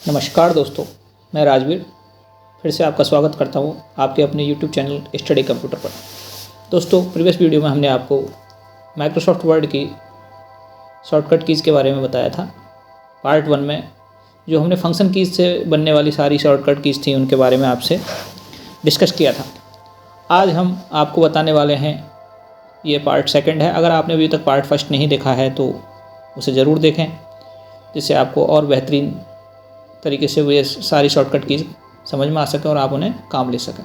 नमस्कार दोस्तों, मैं राजवीर फिर से आपका स्वागत करता हूँ आपके अपने YouTube चैनल स्टडी कंप्यूटर पर। दोस्तों, प्रीवियस वीडियो में हमने आपको माइक्रोसॉफ्ट वर्ड की शॉर्टकट कीज़ के बारे में बताया था। पार्ट 1 में जो हमने फंक्शन कीज़ से बनने वाली सारी शॉर्टकट कीज़ थी उनके बारे में आपसे डिस्कस किया था। आज हम आपको बताने वाले हैं, ये पार्ट 2 है। अगर आपने अभी तक पार्ट 1 नहीं देखा है तो उसे ज़रूर देखें, जिससे आपको और बेहतरीन तरीके से ये सारी शॉर्टकट कीज़ समझ में आ सके और आप उन्हें काम ले सकें।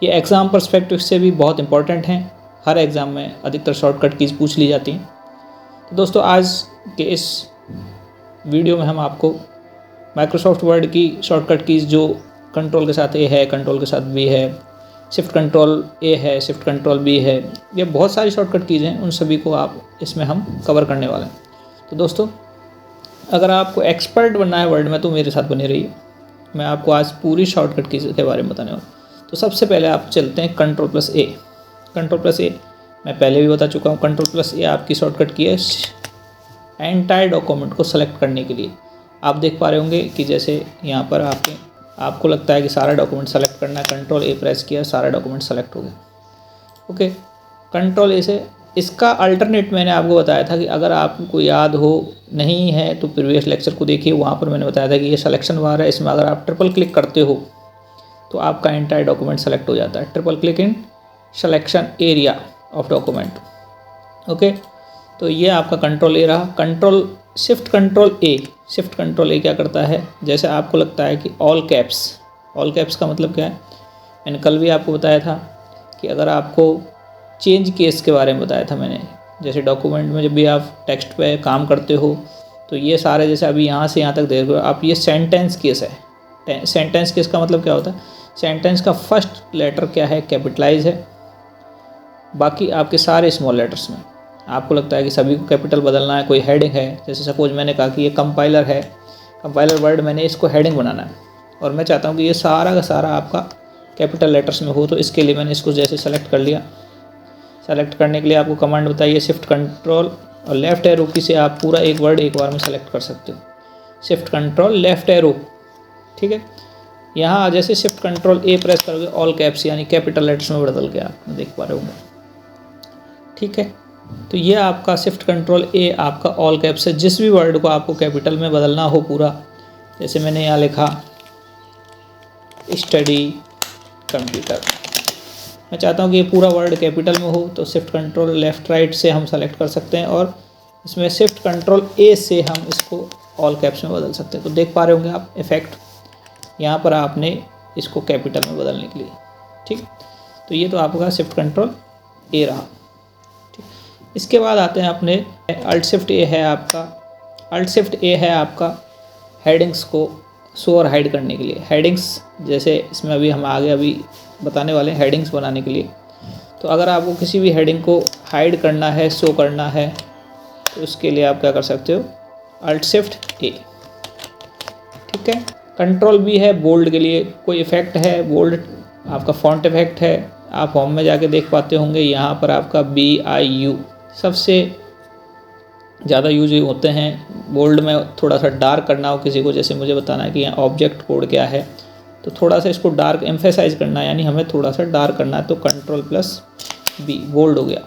ये एग्ज़ाम पर्सपेक्टिव से भी बहुत इंपॉर्टेंट हैं। हर एग्ज़ाम में अधिकतर शॉर्टकट कीज़ पूछ ली जाती हैं। तो दोस्तों, आज के इस वीडियो में हम आपको माइक्रोसॉफ्ट वर्ड की शॉर्टकट कीज़ जो कंट्रोल के साथ ए है, कंट्रोल के साथ बी है, शिफ्ट कंट्रोल ए है, शिफ्ट कंट्रोल बी है, ये बहुत सारी शॉर्टकट कीज़ हैं, उन सभी को आप इसमें हम कवर करने वाले हैं। तो दोस्तों, अगर आपको एक्सपर्ट बनना है वर्ड में तो मेरे साथ बने रहिए। मैं आपको आज पूरी शॉर्टकट कीज़ के बारे में बताने वाला हूँ। तो सबसे पहले आप चलते हैं कंट्रोल+A। कंट्रोल+A मैं पहले भी बता चुका हूँ। कंट्रोल+A आपकी शॉर्टकट की है एंटायर डॉक्यूमेंट को सेलेक्ट करने के लिए। आप देख पा रहे होंगे कि जैसे यहाँ पर आपको लगता है कि सारा डॉक्यूमेंट सेलेक्ट करना है, कंट्रोल+A प्रेस किया, सारा डॉक्यूमेंट सेलेक्ट हो गया। ओके, कंट्रोल+A से इसका अल्टरनेट मैंने आपको बताया था कि अगर आपको याद हो नहीं है तो प्रीवियस लेक्चर को देखिए, वहाँ पर मैंने बताया था कि ये सिलेक्शन बार है। इसमें अगर आप ट्रिपल क्लिक करते हो तो आपका एंटायर डॉक्यूमेंट सेलेक्ट हो जाता है। Triple click in selection area of document. Okay, तो ये आपका कंट्रोल+A रहा। शिफ्ट कंट्रोल ए क्या करता है, जैसे आपको लगता है कि ऑल कैप्स का मतलब क्या है, मैंने कल भी आपको बताया था कि अगर आपको चेंज केस के बारे में बताया था मैंने, जैसे डॉक्यूमेंट में जब भी आप टेक्स्ट पे काम करते हो तो ये सारे, जैसे अभी यहाँ से यहाँ तक देख रहे हो आप, ये सेंटेंस केस है। सेंटेंस केस का मतलब क्या होता है, सेंटेंस का फर्स्ट लेटर क्या है, कैपिटलाइज है, बाकी आपके सारे स्मॉल लेटर्स में। आपको लगता है कि सभी को कैपिटल बदलना है, कोई हेडिंग है, जैसे सपोज मैंने कहा कि ये कंपाइलर है, कंपाइलर वर्ड मैंने इसको हेडिंग बनाना है और मैं चाहता हूँ कि ये सारा का सारा आपका कैपिटल लेटर्स में हो। तो इसके लिए मैंने इसको जैसे सेलेक्ट कर लिया। सेलेक्ट करने के लिए आपको कमांड बताइए शिफ्ट कंट्रोल और लेफ़्ट एरो की से आप पूरा एक वर्ड एक बार में सेलेक्ट कर सकते हो। शिफ्ट कंट्रोल लेफ़्ट एरो, ठीक है। यहाँ जैसे शिफ्ट कंट्रोल ए प्रेस करोगे, ऑल कैप्स यानी कैपिटल लेटर्स में बदल गया, आप देख पा रहे होंगे, ठीक है। तो ये आपका शिफ्ट कंट्रोल ए आपका ऑल कैप्स है। जिस भी वर्ड को आपको कैपिटल में बदलना हो पूरा, जैसे मैंने यहाँ लिखा स्टडी कंप्यूटर, मैं चाहता हूँ कि ये पूरा वर्ड कैपिटल में हो, तो शिफ्ट कंट्रोल लेफ़्ट राइट से हम सेलेक्ट कर सकते हैं और इसमें शिफ्ट कंट्रोल ए से हम इसको ऑल कैप्स में बदल सकते हैं। तो देख पा रहे होंगे आप इफ़ेक्ट यहाँ पर आपने इसको कैपिटल में बदलने के लिए, ठीक। तो ये तो आपका शिफ्ट कंट्रोल ए रहा, ठीक। इसके बाद आते हैं अपने अल्ट-शिफ्ट-A है आपका। अल्ट-शिफ्ट-A है आपका हेडिंग्स को शो और हाइड करने के लिए। हेडिंग्स जैसे इसमें अभी हम आगे अभी बताने वाले हैं हेडिंग्स बनाने के लिए। तो अगर आपको किसी भी हेडिंग को हाइड करना है, शो करना है, तो उसके लिए आप क्या कर सकते हो, अल्ट-शिफ्ट-A, ठीक है। कंट्रोल-B है बोल्ड के लिए, कोई इफेक्ट है, बोल्ड आपका फॉन्ट इफेक्ट है। आप होम में जाके देख पाते होंगे, यहाँ पर आपका BIU सबसे ज़्यादा यूज होते हैं। बोल्ड में थोड़ा सा डार्क करना हो किसी को, जैसे मुझे बताना है कि यहाँ ऑब्जेक्ट कोड क्या है, तो थोड़ा सा इसको डार्क एम्फेसाइज करना है, यानी हमें थोड़ा सा डार्क करना है, तो कंट्रोल+B बोल्ड हो गया।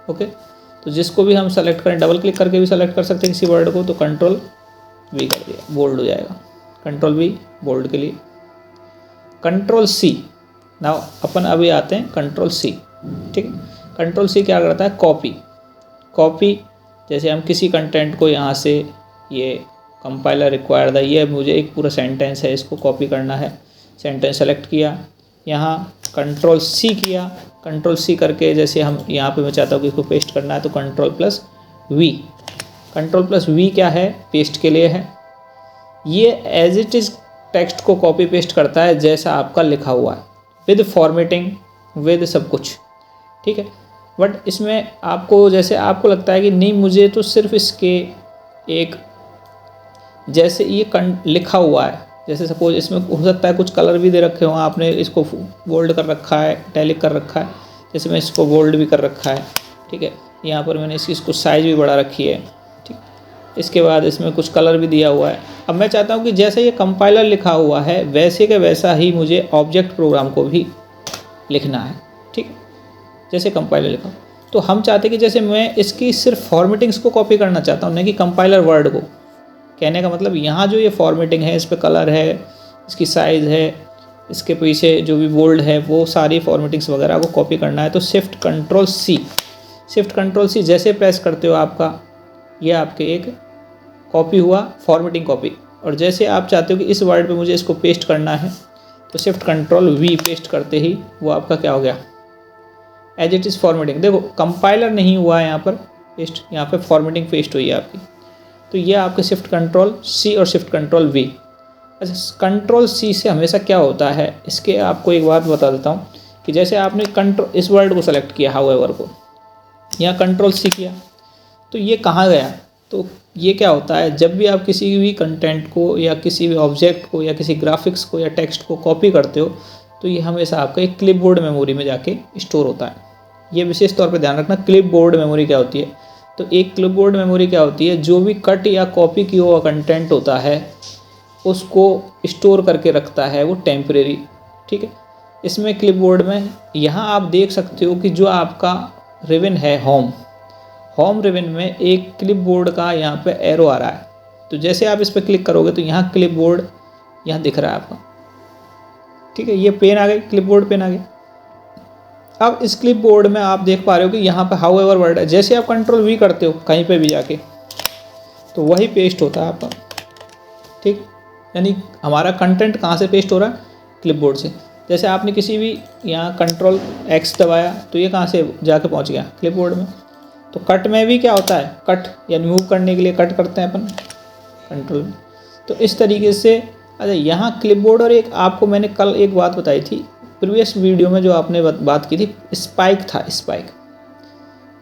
ओके, तो जिसको भी हम सेलेक्ट करें, डबल क्लिक करके भी सेलेक्ट कर सकते हैं किसी वर्ड को, तो कंट्रोल+B कर दिया, बोल्ड हो जाएगा। कंट्रोल+B बोल्ड के लिए। कंट्रोल+C, नाउ अपन अभी आते हैं कंट्रोल+C, ठीक है। कंट्रोल+C क्या करता है, कॉपी, जैसे हम किसी कंटेंट को यहाँ से, ये कंपाइलर रिक्वायर्ड है, ये मुझे एक पूरा सेंटेंस है, इसको कॉपी करना है, सेंटेंस सेलेक्ट किया, यहाँ कंट्रोल+C किया, कंट्रोल+C करके जैसे हम यहाँ पे मैं चाहता हूँ कि इसको पेस्ट करना है, तो कंट्रोल+V। कंट्रोल+V क्या है, पेस्ट के लिए है। ये एज इट इज़ टेक्स्ट को कॉपी पेस्ट करता है जैसा आपका लिखा हुआ है, विद फॉर्मेटिंग, विद सब कुछ, ठीक है। बट इसमें आपको, जैसे आपको लगता है कि नहीं मुझे तो सिर्फ इसके एक, जैसे ये लिखा हुआ है, जैसे सपोज इसमें हो सकता है कुछ कलर भी दे रखे हो, आपने इसको बोल्ड कर रखा है, इटैलिक कर रखा है, जैसे मैं इसको बोल्ड भी कर रखा है, ठीक है। यहाँ पर मैंने इसकी साइज़ भी बढ़ा रखी है, ठीक। इसके बाद इसमें कुछ कलर भी दिया हुआ है। अब मैं चाहता हूँ कि जैसे ये कंपाइलर लिखा हुआ है वैसे के वैसा ही मुझे ऑब्जेक्ट प्रोग्राम को भी लिखना है, ठीक, जैसे कंपाइलर लिखा। तो हम चाहते हैं कि जैसे मैं इसकी सिर्फ फॉर्मेटिंग्स को कॉपी करना चाहता हूँ, नहीं कि कंपाइलर वर्ड को। कहने का मतलब यहाँ जो ये फॉर्मेटिंग है, इस पर कलर है, इसकी साइज़ है, इसके पीछे जो भी बोल्ड है, वो सारी फॉर्मेटिंग्स वगैरह को कॉपी करना है। तो शिफ्ट कंट्रोल सी जैसे प्रेस करते हो आपका ये आपके एक कॉपी हुआ, फॉर्मेटिंग कॉपी। और जैसे आप चाहते हो कि इस वर्ड पे मुझे इसको पेस्ट करना है तो शिफ्ट कंट्रोल वी पेस्ट करते ही वो आपका क्या हो गया, एज इट इज़ फॉर्मेटिंग। देखो कंपाइलर नहीं हुआ है यहाँ पर पेस्ट, यहाँ पे फॉर्मेटिंग पेस्ट हुई है आपकी। तो ये आपके शिफ्ट कंट्रोल सी और शिफ्ट कंट्रोल वी। अच्छा, कंट्रोल सी से हमेशा क्या होता है, इसके आपको एक बात बता देता हूँ कि जैसे आपने कंट्रोल इस वर्ड को सेलेक्ट किया, हाउएवर को, यहाँ कंट्रोल सी किया तो ये कहाँ गया। तो ये क्या होता है, जब भी आप किसी भी कंटेंट को या किसी भी ऑब्जेक्ट को या किसी ग्राफिक्स को या टेक्स्ट को कॉपी करते हो तो ये हमेशा आपका एक क्लिपबोर्ड मेमोरी में जाके स्टोर होता है। ये विशेष तौर पे ध्यान रखना, क्लिपबोर्ड मेमोरी क्या होती है। तो एक क्लिपबोर्ड मेमोरी क्या होती है, जो भी कट या कॉपी किया हुआ कंटेंट होता है उसको स्टोर करके रखता है वो टेम्परेरी, ठीक है। इसमें क्लिपबोर्ड में यहाँ आप देख सकते हो कि जो आपका रिबन है होम रिबन में एक क्लिपबोर्ड का यहाँ पे एरो आ रहा है। तो जैसे आप इस पर क्लिक करोगे तो यहाँ क्लिपबोर्ड यहाँ दिख रहा है आपका, ठीक है। ये पेन आ गई, क्लिपबोर्ड पेन आ गई। अब इस क्लिपबोर्ड में आप देख पा रहे हो कि यहाँ पे हाउएवर वर्ड है। जैसे आप कंट्रोल वी करते हो कहीं पे भी जाके तो वही पेस्ट होता है आपका, ठीक। यानी हमारा कंटेंट कहाँ से पेस्ट हो रहा है, क्लिपबोर्ड से। जैसे आपने किसी भी यहाँ कंट्रोल एक्स दबाया तो ये कहाँ से जाके पहुँच गया, क्लिपबोर्ड में। तो कट में भी क्या होता है, कट यानी मूव करने के लिए कट करते हैं अपन कंट्रोल में। तो इस तरीके से अच्छा यहाँ क्लिपबोर्ड। और एक आपको मैंने कल एक बात बताई थी प्रीवियस वीडियो में, जो आपने बात की थी, स्पाइक था।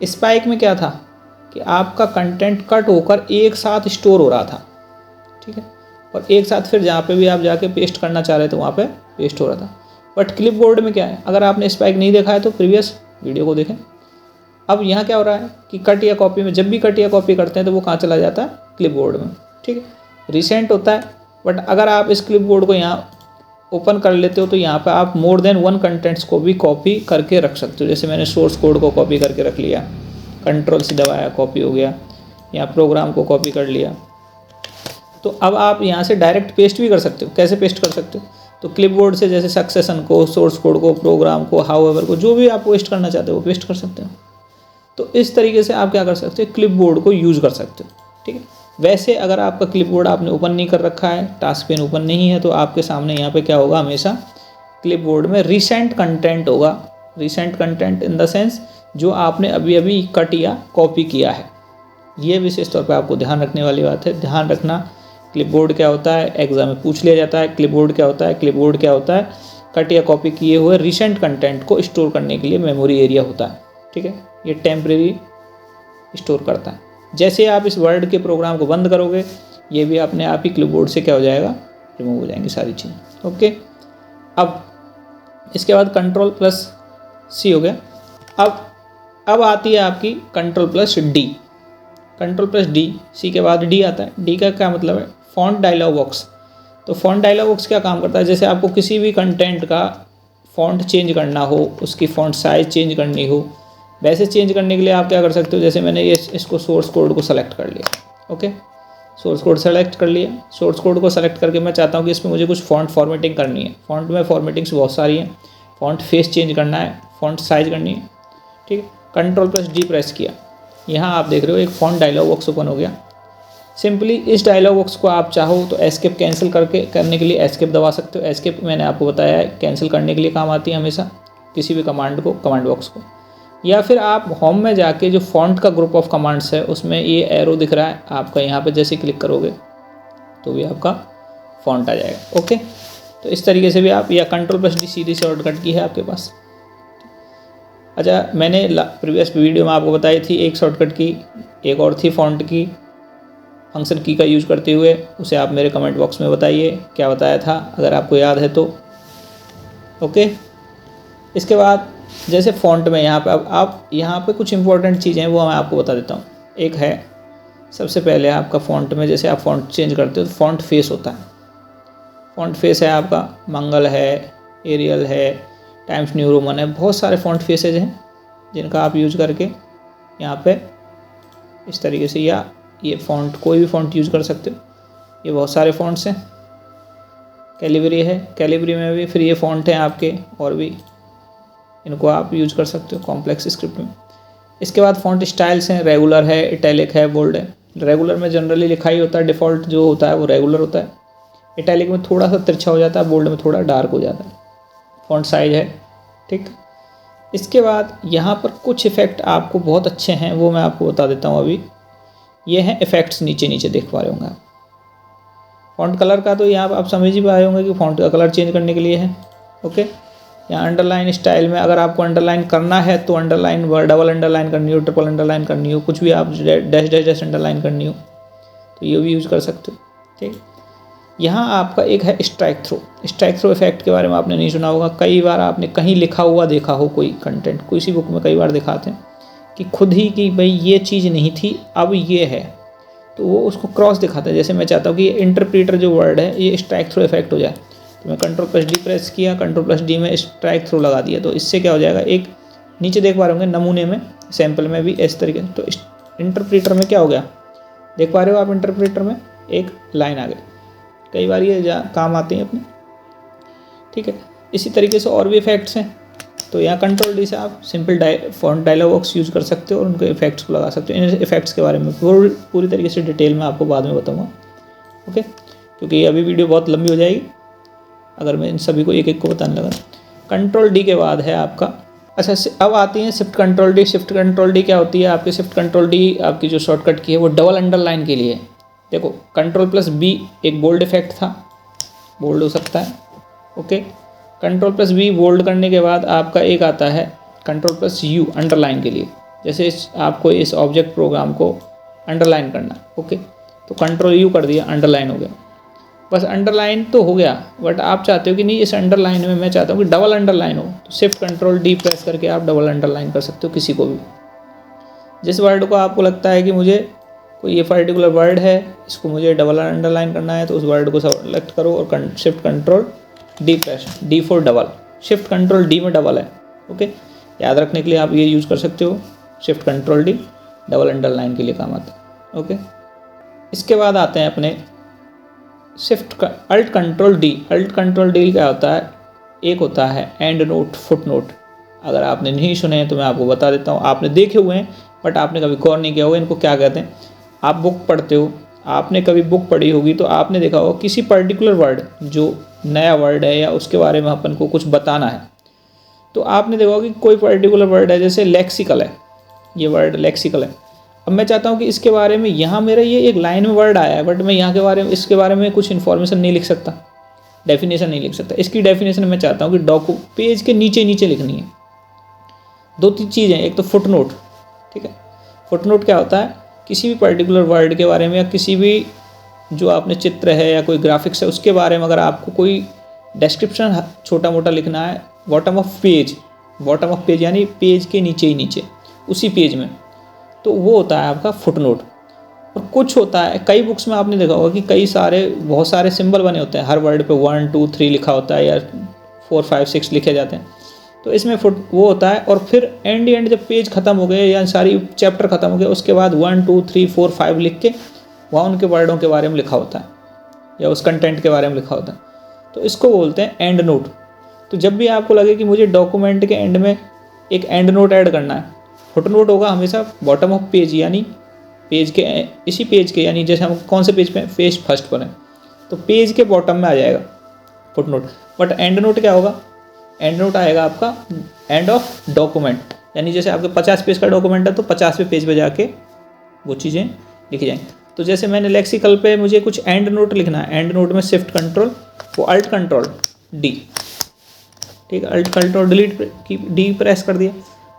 स्पाइक में क्या था कि आपका कंटेंट कट होकर एक साथ स्टोर हो रहा था, ठीक है, और एक साथ फिर जहाँ पे भी आप जाके पेस्ट करना चाह रहे थे वहाँ पे पेस्ट हो रहा था। बट क्लिपबोर्ड में क्या है, अगर आपने स्पाइक नहीं देखा है तो प्रीवियस वीडियो को देखें। अब यहाँ क्या हो रहा है कि कट या कॉपी में, जब भी कट या कॉपी करते हैं तो वो कहाँ चला जाता है, क्लिपबोर्ड में, ठीक है, रिसेंट होता है। बट अगर आप इस क्लिपबोर्ड को यहाँ ओपन कर लेते हो तो यहाँ पे आप मोर देन वन कंटेंट्स को भी कॉपी करके रख सकते हो। जैसे मैंने सोर्स कोड को कॉपी करके रख लिया, कंट्रोल से दबाया, कॉपी हो गया, यहाँ प्रोग्राम को कॉपी कर लिया। तो अब आप यहाँ से डायरेक्ट पेस्ट भी कर सकते हो। कैसे पेस्ट कर सकते हो, तो क्लिपबोर्ड से जैसे सक्सेशन को, सोर्स कोड को, प्रोग्राम को, हाउएवर को, जो भी आप पेस्ट करना चाहते हो वो पेस्ट कर सकते हो। तो इस तरीके से आप क्या कर सकते हो, क्लिपबोर्ड को यूज़ कर सकते हो, ठीक है। वैसे अगर आपका क्लिपबोर्ड आपने ओपन नहीं कर रखा है, टास्क पेन ओपन नहीं है, तो आपके सामने यहाँ पे क्या होगा, हमेशा क्लिपबोर्ड में रिसेंट कंटेंट होगा। Recent content in the sense जो आपने अभी अभी कट या कॉपी किया है। ये विशेष तौर पे आपको ध्यान रखने वाली बात है। ध्यान रखना, क्लिपबोर्ड क्या होता है, एग्जाम में पूछ लिया जाता है। क्लिपबोर्ड क्या होता है, क्लिपबोर्ड क्या होता है, कट या कॉपी किए हुए रिसेंट कंटेंट को स्टोर करने के लिए मेमोरी एरिया होता है, ठीक है। ये टेम्परेरी स्टोर करता है। जैसे आप इस वर्ड के प्रोग्राम को बंद करोगे ये भी अपने आप ही क्लिपबोर्ड से क्या हो जाएगा, रिमूव हो जाएंगी सारी चीज़ें, ओके। अब इसके बाद कंट्रोल प्लस सी हो गया। अब आती है आपकी control plus D. Control plus D, C के बाद डी आता है। डी का क्या मतलब है, फॉन्ट डायलॉग बॉक्स। तो फॉन्ट डायलॉग बॉक्स क्या काम करता है, जैसे आपको किसी भी कंटेंट का फॉन्ट चेंज करना हो, उसकी फॉन्ट साइज चेंज करनी हो, वैसे चेंज करने के लिए आप क्या कर सकते हो, जैसे मैंने इसको सोर्स कोड को सेलेक्ट कर लिया, ओके, सोर्स कोड सेलेक्ट कर लिया। सोर्स कोड को सेलेक्ट करके मैं चाहता हूँ कि इसमें मुझे कुछ फॉन्ट फॉर्मेटिंग करनी है। फॉन्ट में फॉर्मेटिंग्स बहुत सारी हैं, फॉन्ट फेस चेंज करना है, फॉन्ट साइज करनी है, ठीक है। कंट्रोल प्लस डी प्रेस किया, यहाँ आप देख रहे हो एक फॉन्ट डायलॉग बॉक्स ओपन हो गया। सिंपली इस डायलॉग बॉक्स को आप चाहो तो एस्केप कैंसिल करने के लिए एस्केप दबा सकते हो। एस्केप मैंने आपको बताया है कैंसिल करने के लिए काम आती है हमेशा किसी भी कमांड बॉक्स को। या फिर आप होम में जाके जो फॉन्ट का ग्रुप ऑफ कमांड्स है उसमें ये एरो दिख रहा है आपका, यहाँ पे जैसे क्लिक करोगे तो भी आपका फॉन्ट आ जाएगा, ओके। तो इस तरीके से भी आप, या कंट्रोल प्लस डी सीधी शॉर्टकट की है आपके पास। अच्छा, मैंने प्रीवियस वीडियो में आपको बताई थी एक शॉर्टकट की, एक और थी फॉन्ट की, फंक्शन की का यूज़ करते हुए। उसे आप मेरे कमेंट बॉक्स में बताइए क्या बताया था, अगर आपको याद है तो, ओके। इसके बाद जैसे फ़ॉन्ट में यहाँ पे अब आप यहाँ पे कुछ इंपॉर्टेंट चीज़ें हैं वो मैं आपको बता देता हूँ। एक है सबसे पहले आपका फ़ॉन्ट में जैसे आप फ़ॉन्ट चेंज करते हो तो फ़ॉन्ट फेस होता है। फ़ॉन्ट फेस है आपका मंगल है, एरियल है, टाइम्स न्यू रोमन है, बहुत सारे फ़ॉन्ट फेसेज हैं जिनका आप यूज़ करके यहाँ पे इस तरीके से, या ये फ़ॉन्ट कोई भी फ़ॉन्ट यूज़ कर सकते हो। ये बहुत सारे फ़ॉन्ट्स हैं। कैलिबरी है, कैलिबरी में भी फिर ये फ़ॉन्ट हैं आपके, और भी इनको आप यूज़ कर सकते हो कॉम्प्लेक्स स्क्रिप्ट में। इसके बाद फ़ॉन्ट स्टाइल्स हैं, रेगुलर है, इटैलिक है, बोल्ड है। रेगुलर में जनरली लिखा ही होता है, डिफ़ॉल्ट जो होता है वो रेगुलर होता है। इटैलिक में थोड़ा सा तिरछा हो जाता है, बोल्ड में थोड़ा डार्क हो जाता है। फ़ॉन्ट साइज है, ठीक। इसके बाद यहाँ पर कुछ इफ़ेक्ट आपको बहुत अच्छे हैं, वो मैं आपको बता देता हूँ अभी। ये हैं इफ़ेक्ट्स, नीचे नीचे देख पा रहे होंगे आप। फ़ॉन्ट कलर का तो यहाँ आप समझ ही पाए होंगे कि फ़ॉन्ट का कलर चेंज करने के लिए है। ओके, यहाँ अंडरलाइन स्टाइल में अगर आपको अंडरलाइन करना है तो अंडरलाइन, डबल अंडरलाइन करनी हो, ट्रिपल अंडरलाइन करनी हो, कुछ भी आप डैश डैश डैश अंडरलाइन करनी हो तो ये भी यूज़ कर सकते हो, ठीक। यहाँ आपका एक है strikethrough. Strikethrough effect के बारे में आपने नहीं सुना होगा, कई बार आपने कहीं लिखा हुआ देखा हो, कोई कंटेंट किसी बुक में कई बार दिखाते हैं कि खुद ही कि भाई ये चीज़ नहीं थी अब ये है, तो वो उसको क्रॉस दिखाता है। जैसे मैं चाहता हूँ कि इंटरप्रीटर जो वर्ड है ये स्ट्राइक थ्रो इफेक्ट हो जाए, तो मैं Ctrl+D प्रेस किया, Ctrl+D में स्ट्राइक थ्रो लगा दिया, तो इससे क्या हो जाएगा, एक नीचे देख पा रहे होंगे नमूने में, सैम्पल में भी इस तरीके। तो इंटरप्रीटर में क्या हो गया, देख पा रहे हो आप, इंटरप्रीटर में एक लाइन आ गई। कई बार ये काम आती हैं अपने, ठीक है। इसी तरीके से और भी इफेक्ट्स हैं, तो यहाँ Ctrl+D से आप simple font dialog box use कर सकते हो और उनके इफेक्ट्स को लगा सकते हो। इन इफेक्ट्स के बारे में पूरी तरीके से डिटेल में आपको बाद में बताऊँगा, ओके, क्योंकि ये अभी वीडियो बहुत लंबी हो जाएगी अगर मैं इन सभी को एक एक को बताने लगा। Ctrl+D के बाद है आपका, अच्छा अब आती है शिफ्ट Ctrl+D। शिफ्ट Ctrl+D क्या होती है आपकी, शिफ्ट Ctrl+D आपकी जो शॉर्टकट की है वो डबल अंडरलाइन के लिए है। देखो Ctrl+B एक बोल्ड इफेक्ट था, बोल्ड हो सकता है, ओके। Ctrl+B बोल्ड करने के बाद आपका एक आता है Ctrl+U अंडरलाइन के लिए, जैसे आपको इस ऑब्जेक्ट प्रोग्राम को अंडरलाइन करना, ओके, तो Ctrl+U कर दिया, अंडरलाइन हो गया। बस अंडरलाइन तो हो गया, बट आप चाहते हो कि नहीं इस अंडरलाइन में मैं चाहता हूँ कि डबल अंडरलाइन हो, तो शिफ्ट Ctrl+D प्रेस करके आप डबल अंडरलाइन कर सकते हो किसी को भी। जिस वर्ड को आपको लगता है कि मुझे कोई ये पर्टिकुलर वर्ड है, इसको मुझे डबल अंडरलाइन करना है, तो उस वर्ड को सेलेक्ट करो और shift Ctrl+D press, D for double, shift Ctrl+D में डबल है, ओके। याद रखने के लिए आप ये यूज़ कर सकते हो, शिफ्ट Ctrl+D डबल अंडरलाइन के लिए काम आता है, ओके। इसके बाद आते हैं अपने shift alt Ctrl+D। Alt Ctrl+D क्या होता है, एक होता है एंड नोट, फुट नोट। अगर आपने नहीं सुने हैं तो मैं आपको बता देता हूँ, आपने देखे हुए हैं बट आपने कभी गौर नहीं किया होगा इनको क्या कहते हैं। आप बुक पढ़ते हो, आपने कभी बुक पढ़ी होगी तो आपने देखा होगा किसी पर्टिकुलर वर्ड, जो नया वर्ड है या उसके बारे में अपन को कुछ बताना है, तो आपने देखा होगा कि कोई पर्टिकुलर वर्ड है, जैसे लेक्सिकल है, ये वर्ड लेक्सिकल है। अब मैं चाहता हूँ कि इसके बारे में, यहाँ मेरा ये एक लाइन में वर्ड आया है बट मैं यहाँ के बारे में, इसके बारे में कुछ इन्फॉर्मेशन नहीं लिख सकता, डेफिनेशन नहीं लिख सकता। इसकी डेफिनेशन मैं चाहता हूँ कि पेज के नीचे नीचे लिखनी है। दो तीन चीज़ें, एक तो फुट नोट, ठीक है। फुट नोट क्या होता है, किसी भी पर्टिकुलर वर्ड के बारे में या किसी भी जो आपने चित्र है या कोई ग्राफिक्स है उसके बारे में अगर आपको कोई डिस्क्रिप्शन छोटा मोटा लिखना है, बॉटम ऑफ पेज यानी पेज के नीचे ही नीचे उसी पेज में, तो वो होता है आपका फुट नोट। और कुछ होता है, कई बुक्स में आपने देखा होगा कि बहुत सारे सिंबल बने होते हैं, हर वर्ड पे 1 2 3 लिखा होता है या 4 5 6 लिखे जाते हैं, तो इसमें वो होता है। और फिर एंड जब पेज ख़त्म हो गए या सारी चैप्टर ख़त्म हो गए उसके बाद 1 2 3 4 5 लिख के वहाँ उनके वर्डों के बारे में लिखा होता है या उस कंटेंट के बारे में लिखा होता है, तो इसको बोलते हैं एंड नोट। तो जब भी आपको लगे कि मुझे डॉक्यूमेंट के एंड में एक एंड नोट ऐड करना है, फुट नोट होगा हमेशा बॉटम ऑफ पेज, यानी पेज के इसी पेज के, यानी जैसे हम कौन से पेज पे, पेज फर्स्ट पर है तो पेज के बॉटम में आ जाएगा foot note. But and note क्या होगा, एंड नोट आएगा आपका एंड ऑफ डॉक्यूमेंट, यानी जैसे आपके 50 पेज का डॉक्यूमेंट है तो 50वें पेज पे जाके वो चीज़ें लिखी जाएंगी। तो जैसे मैंने लेक्सिकल पे मुझे कुछ एंड नोट लिखना है, एंड नोट में शिफ्ट कंट्रोल, वो अल्ट Ctrl+D, ठीक है, अल्ट Ctrl+D प्रेस कर दिया।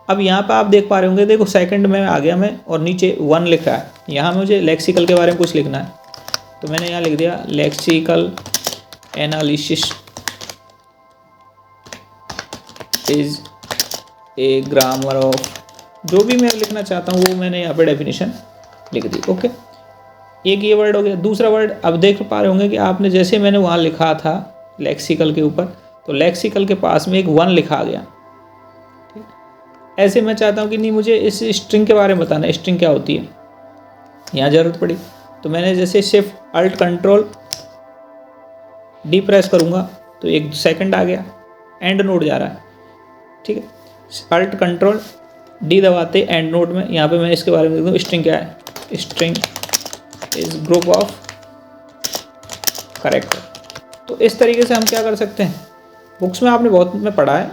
अब यहाँ पे आप देख पा रहे होंगे, देखो सेकंड में आ गया मैं और नीचे 1 लिख रहा है, यहाँ मुझे लेक्सिकल के बारे में कुछ लिखना है तो मैंने यहाँ लिख दिया lexical analysis is a grammar of, जो भी मैं लिखना चाहता हूँ वो मैंने यहाँ पे डेफिनेशन लिख दी, ओके। एक ये वर्ड हो गया। दूसरा वर्ड अब देख पा रहे होंगे कि आपने जैसे मैंने वहाँ लिखा था लेक्सिकल के ऊपर, तो लेक्सिकल के पास में एक 1 लिखा गया। ठीक, ऐसे मैं चाहता हूँ कि नहीं मुझे इस स्ट्रिंग के बारे में बताना, स्ट्रिंग क्या होती है, यहाँ ज़रूरत पड़ी तो मैंने जैसे shift alt control D press करूँगा तो 1 सेकंड आ गया, एंड नोड जा रहा है। ठीक है, अल्ट कंट्रोल डी दबाते एंड नोड में, यहाँ पे मैं इसके बारे में देखूँ स्ट्रिंग क्या है, string is group of character. तो इस तरीके से हम क्या कर सकते हैं, बुक्स में आपने बहुत में पढ़ा है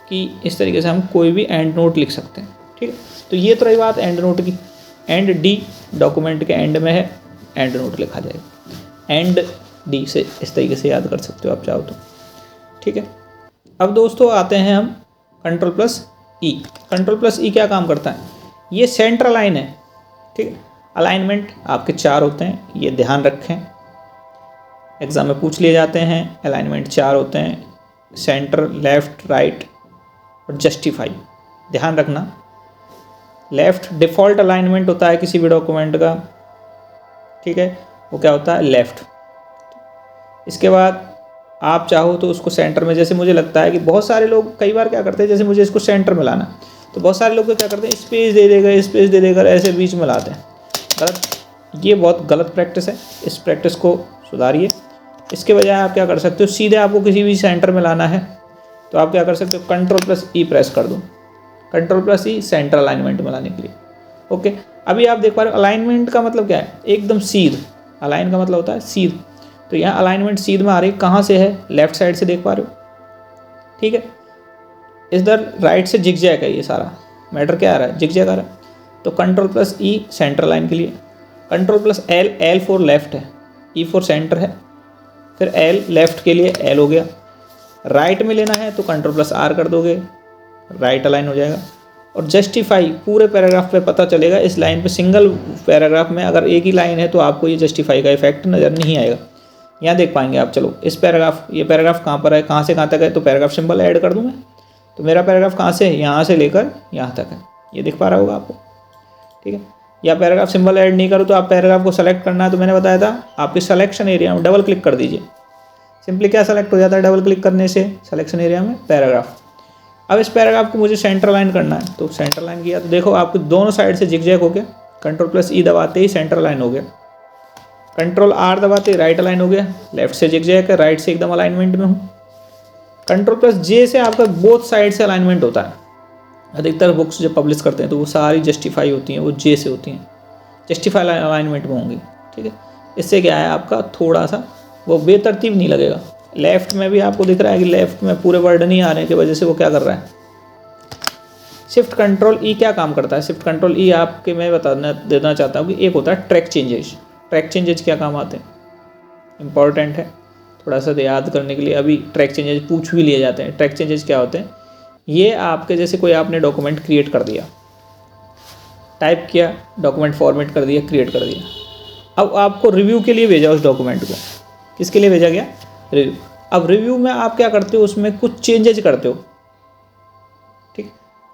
कि इस तरीके से हम कोई भी एंड नोट लिख सकते हैं। ठीक है, तो ये तो रही बात एंड नोट की। एंड डी डॉक्यूमेंट के एंड में है, एंड नोट लिखा जाएगा। एंड डी से इस तरीके से याद कर सकते हो आप चाहो तो। ठीक है, अब दोस्तों आते हैं हम कंट्रोल प्लस ई। कंट्रोल प्लस ई क्या काम करता है, ये सेंटर लाइन है। ठीक है, अलाइनमेंट आपके 4 होते हैं, ये ध्यान रखें, एग्जाम में पूछ लिए जाते हैं। अलाइनमेंट 4 होते हैं, सेंटर, लेफ्ट, राइट और जस्टिफाई। ध्यान रखना, लेफ्ट डिफ़ॉल्ट अलाइनमेंट होता है किसी भी डॉक्यूमेंट का। ठीक है, वो क्या होता है, लेफ्ट। इसके बाद आप चाहो तो उसको सेंटर में, जैसे मुझे लगता है कि बहुत सारे लोग कई बार क्या करते हैं, जैसे मुझे इसको सेंटर में लाना तो बहुत सारे लोग क्या करते हैं, स्पेस दे देगा ऐसे बीच में लाते हैं। गलत, ये बहुत गलत प्रैक्टिस है, इस प्रैक्टिस को सुधारिए। इसके बजाय आप क्या कर सकते हो, सीधे आपको किसी भी सेंटर में लाना है तो आप क्या कर सकते हो, कंट्रोल प्लस ई प्रेस कर दो, control plus E centre alignment में लाने के लिए। ओके, अभी आप देख पा रहे हो अलाइनमेंट का मतलब क्या है, एकदम सीध। अलाइन का मतलब होता है सीध, तो यहाँ अलाइनमेंट सीध में आ रही है, कहाँ से है, लेफ्ट साइड से देख पा रहे हो। ठीक है, इधर राइट से जिगजैग है, ये सारा मैटर क्या आ रहा है, जिगजैग आ रहा है। तो control plus E centre line के लिए, control plus L, L for left है, ई फॉर सेंटर है, फिर एल लेफ्ट के लिए एल हो गया। राइट में लेना है तो कंट्रोल प्लस आर कर दोगे, राइट अलाइन हो जाएगा। और जस्टिफाई पूरे पैराग्राफ पे पता चलेगा, इस लाइन पे सिंगल पैराग्राफ में अगर एक ही लाइन है तो आपको ये जस्टिफाई का इफेक्ट नज़र नहीं आएगा। यहाँ देख पाएंगे आप, चलो इस पैराग्राफ, ये पैराग्राफ कहाँ पर है, कहाँ से कहाँ तक है, तो पैराग्राफ सिंबल ऐड कर दूँ मैं, तो मेरा पैराग्राफ कहाँ से है, यहाँ से लेकर यहाँ तक है, ये दिख पा रहा होगा आपको। ठीक है, या पैराग्राफ सिंबल ऐड नहीं करूँ तो आप पैराग्राफ को सेलेक्ट करना है, तो मैंने बताया था आपके सिलेक्शन एरिया में डबल क्लिक कर दीजिए, सिंपली क्या सेलेक्ट हो जाता है डबल क्लिक करने से सिलेक्शन एरिया में, पैराग्राफ। अब इस पैराग्राफ को मुझे सेंटर लाइन करना है, तो सेंटर लाइन किया तो देखो आपको दोनों साइड से जिगजैग हो गया। कंट्रोल प्लस ई दबाते ही सेंटर लाइन हो गया, कंट्रोल आर दबाते राइट अलाइन हो गया, लेफ्ट से जिगजैग है, राइट से एकदम अलाइनमेंट में हूँ। कंट्रोल प्लस जे से आपका बोथ साइड से अलाइनमेंट होता है। अधिकतर बुक्स जब पब्लिश करते हैं तो वो सारी जस्टिफाई होती हैं, वो जे से होती हैं, जस्टिफाई अलाइनमेंट में होंगी। ठीक है, इससे क्या है आपका थोड़ा सा वो बेतरतीब नहीं लगेगा। लेफ्ट में भी आपको दिख रहा है कि लेफ्ट में पूरे वर्ड नहीं आने की वजह से वो क्या कर रहा है। शिफ्ट कंट्रोल ई क्या काम करता है, शिफ्ट कंट्रोल ई आपके मैं देना चाहता हूँ कि एक होता है ट्रैक चेंजेज। ट्रैक चेंजेज क्या काम आते हैं, इंपॉर्टेंट है थोड़ा सा याद करने के लिए। अभी ट्रैक चेंजेज पूछ भी लिए जाते हैं। ट्रैक चेंजेज क्या होते हैं, ये आपके जैसे कोई आपने डॉक्यूमेंट क्रिएट कर दिया, टाइप किया, डॉक्यूमेंट फॉर्मेट कर दिया, क्रिएट कर दिया, अब आपको रिव्यू के लिए भेजा उस डॉक्यूमेंट को। किसके लिए भेजा गया, रिव्यू। अब रिव्यू में आप क्या करते हो, उसमें कुछ चेंजेज करते हो। ठीक,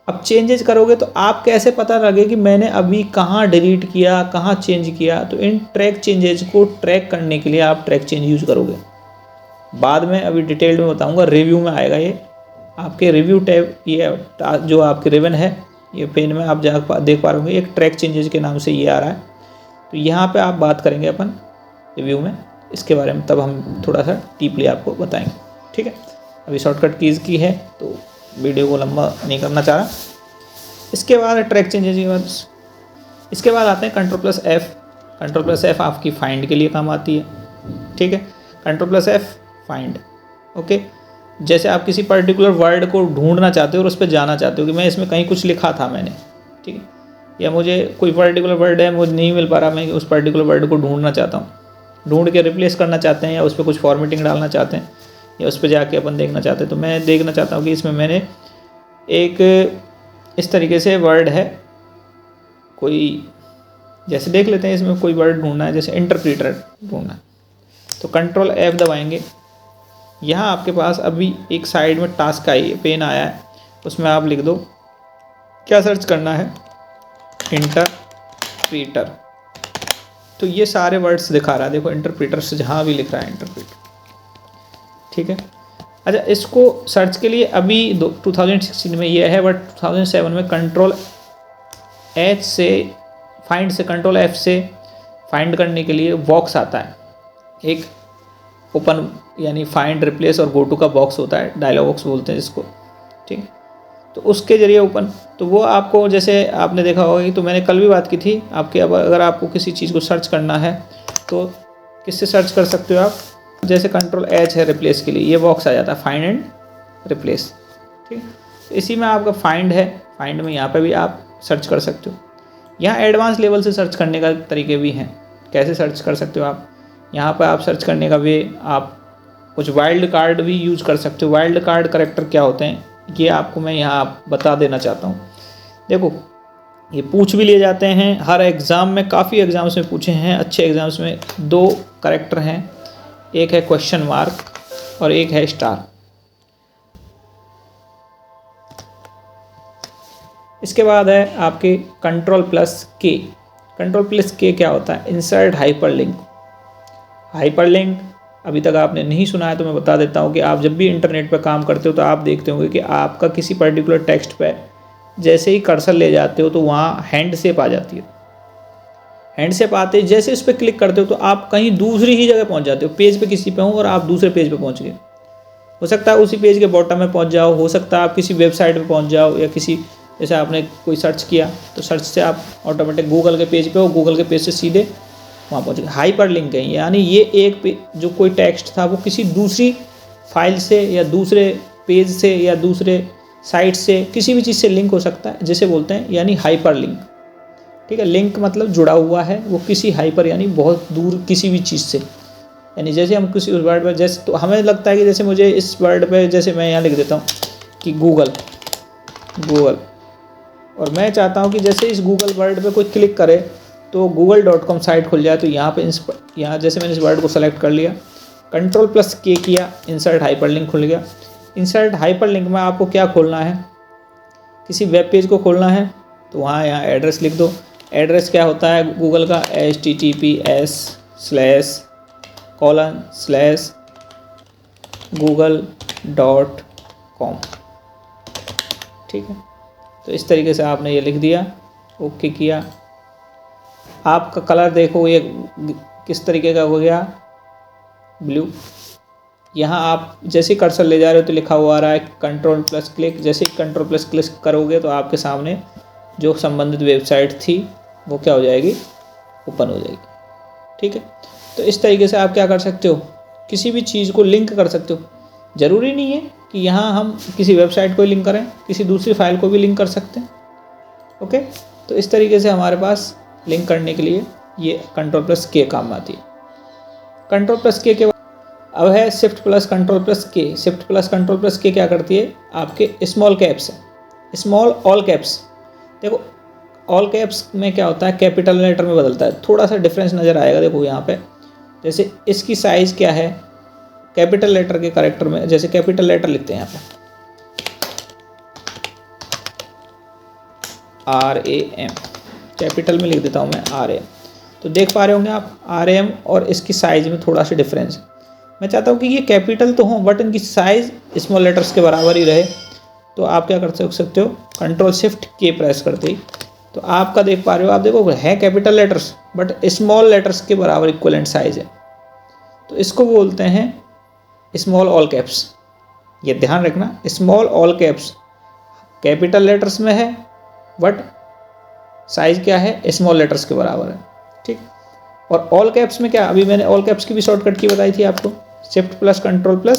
अब चेंजेज करोगे तो आप कैसे पता लगे कि मैंने अभी कहाँ डिलीट किया, कहाँ चेंज किया। तो इन ट्रैक चेंजेज को ट्रैक करने के लिए आप ट्रैक चेंज यूज करोगे। बाद में अभी डिटेल में बताऊंगा, रिव्यू में आएगा ये आपके रिव्यू टैब। ये जो आपके रिबन है, ये पेन में आप देख पा रहे होंगे, एक ट्रैक चेंजेज के नाम से ये आ रहा है। तो यहाँ पे आप बात करेंगे अपन रिव्यू में इसके बारे में, तब हम थोड़ा सा डीपली आपको बताएंगे। ठीक है, अभी शॉर्टकट कीज़ की है तो वीडियो को लंबा नहीं करना चाह रहा। इसके बाद ट्रैक चेंजेज के बाद इसके बाद आते हैं control plus F. Control plus F आपकी फाइंड के लिए काम आती है। ठीक है, control plus F find. Okay, जैसे आप किसी पर्टिकुलर वर्ड को ढूंढना चाहते हो और उस पर जाना चाहते हो कि मैं इसमें कहीं कुछ लिखा था मैंने, ठीक है, या मुझे कोई पर्टिकुलर वर्ड है मुझे नहीं मिल पा रहा, मैं उस पर्टिकुलर वर्ड को ढूंढना चाहता हूँ, ढूंढ के रिप्लेस करना चाहते हैं, या उस पर कुछ फॉर्मेटिंग डालना चाहते हैं, या उस पर जाके अपन देखना चाहते हैं। तो मैं देखना चाहता हूँ कि इसमें मैंने एक इस तरीके से वर्ड है कोई, जैसे देख लेते हैं इसमें कोई वर्ड ढूंढना है, जैसे इंटरप्रीटर ढूंढना है, तो कंट्रोल एफ दबाएंगे। यहाँ आपके पास अभी एक साइड में टास्क आई, पेन आया है, उसमें आप लिख दो क्या सर्च करना है, इंटरप्रीटर। तो ये सारे वर्ड्स दिखा रहा है, देखो इंटरप्रीटर से जहाँ भी लिख रहा है इंटरप्रीटर, ठीक है। अच्छा, इसको सर्च के लिए अभी 2016 में ये है, बट 2007 में Ctrl+H से फाइंड से, Ctrl+F से फाइंड करने के लिए बॉक्स आता है, एक ओपन यानी फाइंड, रिप्लेस और गो टू का बॉक्स होता है, डायलॉग बॉक्स बोलते हैं जिसको, ठीक है। तो उसके ज़रिए ओपन, तो वो आपको, जैसे आपने देखा होगा कि, तो मैंने कल भी बात की थी आपके, अब अगर आपको किसी चीज़ को सर्च करना है तो किससे सर्च कर सकते हो आप, जैसे Ctrl+H है रिप्लेस के लिए, ये बॉक्स आ जाता है फाइंड एंड रिप्लेस, ठीक है। इसी में आपका फाइंड है, फाइंड में यहाँ पे भी आप सर्च कर सकते हो। यहाँ एडवांस लेवल से सर्च करने का तरीके भी हैं, कैसे सर्च कर सकते हो आप। यहाँ पर आप सर्च करने का वे, आप कुछ वाइल्ड कार्ड भी यूज़ कर सकते हो। वाइल्ड कार्ड करैक्टर क्या होते हैं ये आपको मैं यहाँ बता देना चाहता हूँ। देखो, ये पूछ भी लिए जाते हैं हर एग्ज़ाम में, काफ़ी एग्ज़ाम्स में पूछे हैं, अच्छे एग्ज़ाम्स में। 2 करैक्टर हैं, एक है क्वेश्चन मार्क और एक है स्टार। इसके बाद है आपके Ctrl+K। Ctrl+K क्या होता है, इंसर्ट हाइपरलिंक। हाइपरलिंक अभी तक आपने नहीं सुना है तो मैं बता देता हूँ कि आप जब भी इंटरनेट पर काम करते हो तो आप देखते होंगे कि आपका किसी पर्टिकुलर टेक्स्ट पे जैसे ही कर्सर ले जाते हो तो वहाँ हैंड शेप आ जाती है। हैंड शेप आते ही जैसे इस पर क्लिक करते हो तो आप कहीं दूसरी ही जगह पहुँच जाते हो। पेज पे किसी पे हो और आप दूसरे पेज पे पहुँच गए, हो सकता है उसी पेज के बॉटम में पहुँच जाओ, हो सकता है आप किसी वेबसाइट पे पहुँच जाओ, या किसी, जैसे आपने कोई सर्च किया तो सर्च से आप ऑटोमेटिक गूगल के पेज पे हो, गूगल के पेज से सीधे वहाँ पहुँच गए। हाइपर लिंक है, यानी ये एक जो कोई टेक्स्ट था वो किसी दूसरी फाइल से या दूसरे पेज से या दूसरे साइट से किसी भी चीज़ से लिंक हो सकता है, जिसे बोलते हैं यानी हाइपर लिंक, ठीक है। लिंक मतलब जुड़ा हुआ है, वो किसी हाइपर यानी बहुत दूर किसी भी चीज़ से, यानी जैसे हम किसी उस वर्ड पर, जैसे तो हमें लगता है कि जैसे मुझे इस वर्ड पे, जैसे मैं यहाँ लिख देता हूँ कि गूगल, और मैं चाहता हूँ कि जैसे इस गूगल वर्ड पे कोई क्लिक करे तो google.com साइट खुल जाए। तो यहाँ पे यहाँ जैसे मैंने इस वर्ड को सेलेक्ट कर लिया, Ctrl+K किया, इंसर्ट हाइपरलिंक खुल गया। इंसर्ट हाइपरलिंक में आपको क्या खोलना है, किसी वेब पेज को खोलना है तो वहाँ यहाँ एड्रेस लिख दो। एड्रेस क्या होता है गूगल का, https://google.com, ठीक है। तो इस तरीके से आपने ये लिख दिया, ओके किया। आपका कलर देखो ये किस तरीके का हो गया, ब्लू। यहाँ आप जैसे ही कर्सर ले जा रहे हो तो लिखा हुआ आ रहा है Ctrl+क्लिक। जैसे ही Ctrl+क्लिक करोगे तो आपके सामने जो संबंधित वेबसाइट थी वो क्या हो जाएगी, ओपन हो जाएगी, ठीक है। तो इस तरीके से आप क्या कर सकते हो, किसी भी चीज़ को लिंक कर सकते हो। ज़रूरी नहीं है कि यहाँ हम किसी वेबसाइट को लिंक करें, किसी दूसरी फाइल को भी लिंक कर सकते हैं, ओके। तो इस तरीके से हमारे पास लिंक करने के लिए ये Ctrl+K काम आती है। Ctrl+K के बाद अब है Shift+Ctrl+K। Shift+Ctrl+K क्या करती है, आपके स्मॉल कैप्स है, स्मॉल ऑल कैप्स। देखो ऑल कैप्स में क्या होता है, कैपिटल लेटर में बदलता है, थोड़ा सा डिफरेंस नज़र आएगा। देखो यहाँ पे जैसे इसकी साइज़ क्या है, कैपिटल लेटर के कैरेक्टर में, जैसे कैपिटल लेटर लिखते हैं यहाँ पे RAM, कैपिटल में लिख देता हूँ मैं RAM। तो देख पा रहे होंगे आप RM और इसकी साइज़ में थोड़ा सा डिफरेंस है। मैं चाहता हूँ कि ये कैपिटल तो हो बट इनकी साइज़ स्मॉल लेटर्स के बराबर ही रहे। तो आप क्या कर सकते हो, Ctrl+Shift+K प्रेस करते ही तो आपका देख पा रहे हो, आप देखो है capital letters but small letters के बराबर इक्वलेंट साइज़ है। तो इसको बोलते हैं स्मॉल ऑल कैप्स। ये ध्यान रखना, small all caps capital letters में है बट साइज़ क्या है, स्मॉल लेटर्स के बराबर है, ठीक। और ऑल कैप्स में क्या, अभी मैंने ऑल कैप्स की भी शॉर्टकट की बताई थी आपको, Shift+Ctrl+A।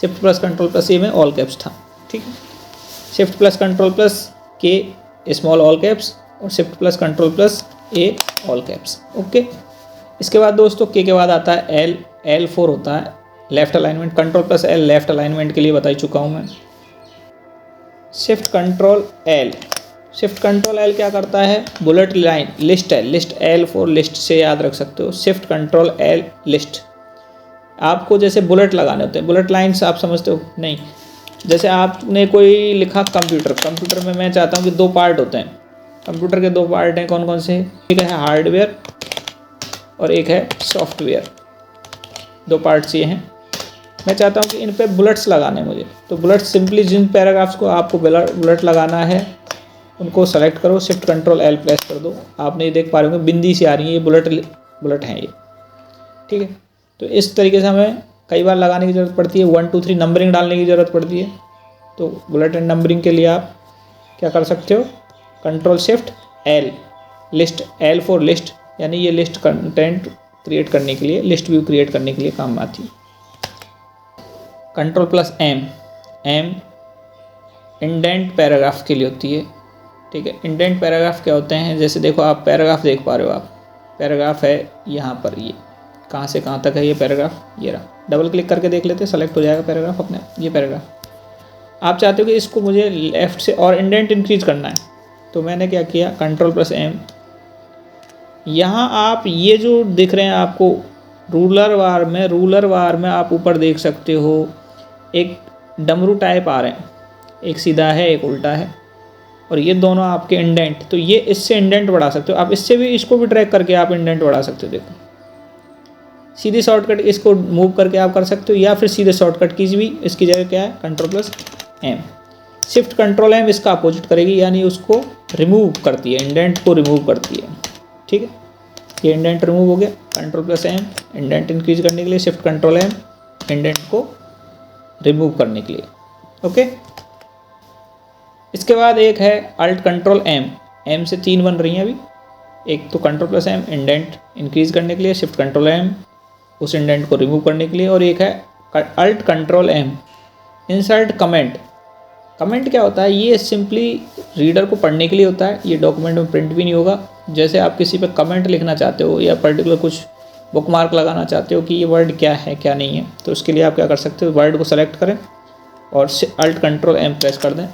Shift+Ctrl+A में ऑल कैप्स था, ठीक है। Shift+Ctrl+K स्मॉल ऑल कैप्स और Shift+Ctrl+A ऑल कैप्स, ओके। इसके बाद दोस्तों K के बाद आता है L4 होता है left alignment. Ctrl+L left alignment के लिए बता ही चुका हूँ मैं। Shift+Ctrl+L क्या करता है, बुलेट लाइन लिस्ट है, लिस्ट L4 लिस्ट से याद रख सकते हो। Shift+Ctrl+L लिस्ट, आपको जैसे बुलेट लगाने होते हैं, बुलेट लाइन्स आप समझते हो नहीं, जैसे आपने कोई लिखा कंप्यूटर में मैं चाहता हूँ कि 2 पार्ट होते हैं, कंप्यूटर के 2 पार्ट हैं, कौन कौन से? एक है हार्डवेयर और एक है सॉफ्टवेयर। 2 पार्ट्स ये हैं। मैं चाहता हूँ कि इन पे बुलेट्स लगाने मुझे, तो बुलेट सिंपली जिन पैराग्राफ्स को आपको बुलेट लगाना है उनको सेलेक्ट करो, शिफ्ट कंट्रोल एल प्रेस कर दो। आपने ये देख पा रहे होंगे बिंदी सी आ रही है, ये बुलेट हैं ये, ठीक है। तो इस तरीके से हमें कई बार लगाने की ज़रूरत पड़ती है, 1 2 3 नंबरिंग डालने की ज़रूरत पड़ती है। तो बुलेट एंड नंबरिंग के लिए आप क्या कर सकते हो, control shift L, list, L for list, यानी ये लिस्ट कंटेंट क्रिएट करने के लिए, लिस्ट व्यू क्रिएट करने के लिए काम आती है। Control plus M, M indent paragraph के लिए होती है, ठीक है। इंडेंट पैराग्राफ क्या होते हैं, जैसे देखो आप पैराग्राफ देख पा रहे हो, आप पैराग्राफ है यहाँ पर, ये कहाँ से कहाँ तक है ये पैराग्राफ, ये रहा। डबल क्लिक करके देख लेते हैं, सेलेक्ट हो जाएगा पैराग्राफ अपने, ये पैराग्राफ। आप चाहते हो कि इसको मुझे लेफ़्ट से और इंडेंट इंक्रीज करना है, तो मैंने क्या किया, कंट्रोल प्लस एम। यहाँ आप ये जो दिख रहे हैं आपको रूलर वार में आप ऊपर देख सकते हो एक डमरू टाइप आ रहे हैं, एक सीधा है एक उल्टा है, और ये दोनों आपके इंडेंट। तो ये इससे इंडेंट बढ़ा सकते हो आप, इससे भी, इसको भी ड्रैग करके आप इंडेंट बढ़ा सकते हो। देखो सीधी शॉर्टकट इसको मूव करके आप कर सकते हो, या फिर सीधे शॉर्टकट कीज भी, इसकी जगह क्या है, control plus M. Shift control M इसका अपोजिट करेगी, यानी उसको रिमूव करती है, इंडेंट को रिमूव करती है, ठीक है। ये इंडेंट रिमूव हो गया, control plus M indent increase करने के लिए, शिफ्ट कंट्रोल एम इंडेंट को रिमूव करने के लिए, ओके। इसके बाद एक है अल्ट कंट्रोल एम, एम से 3 बन रही हैं अभी। एक तो control plus M indent increase करने के लिए, शिफ्ट कंट्रोल एम उस इंडेंट को रिमूव करने के लिए, और एक है alt control M insert comment. Comment क्या होता है, ये सिंपली रीडर को पढ़ने के लिए होता है, ये डॉक्यूमेंट में प्रिंट भी नहीं होगा। जैसे आप किसी पे कमेंट लिखना चाहते हो या पर्टिकुलर कुछ बुकमार्क लगाना चाहते हो कि ये वर्ड क्या है क्या नहीं है, तो उसके लिए आप क्या कर सकते हो, वर्ड को सेलेक्ट करें और अल्ट कंट्रोल एम प्रेस कर दें,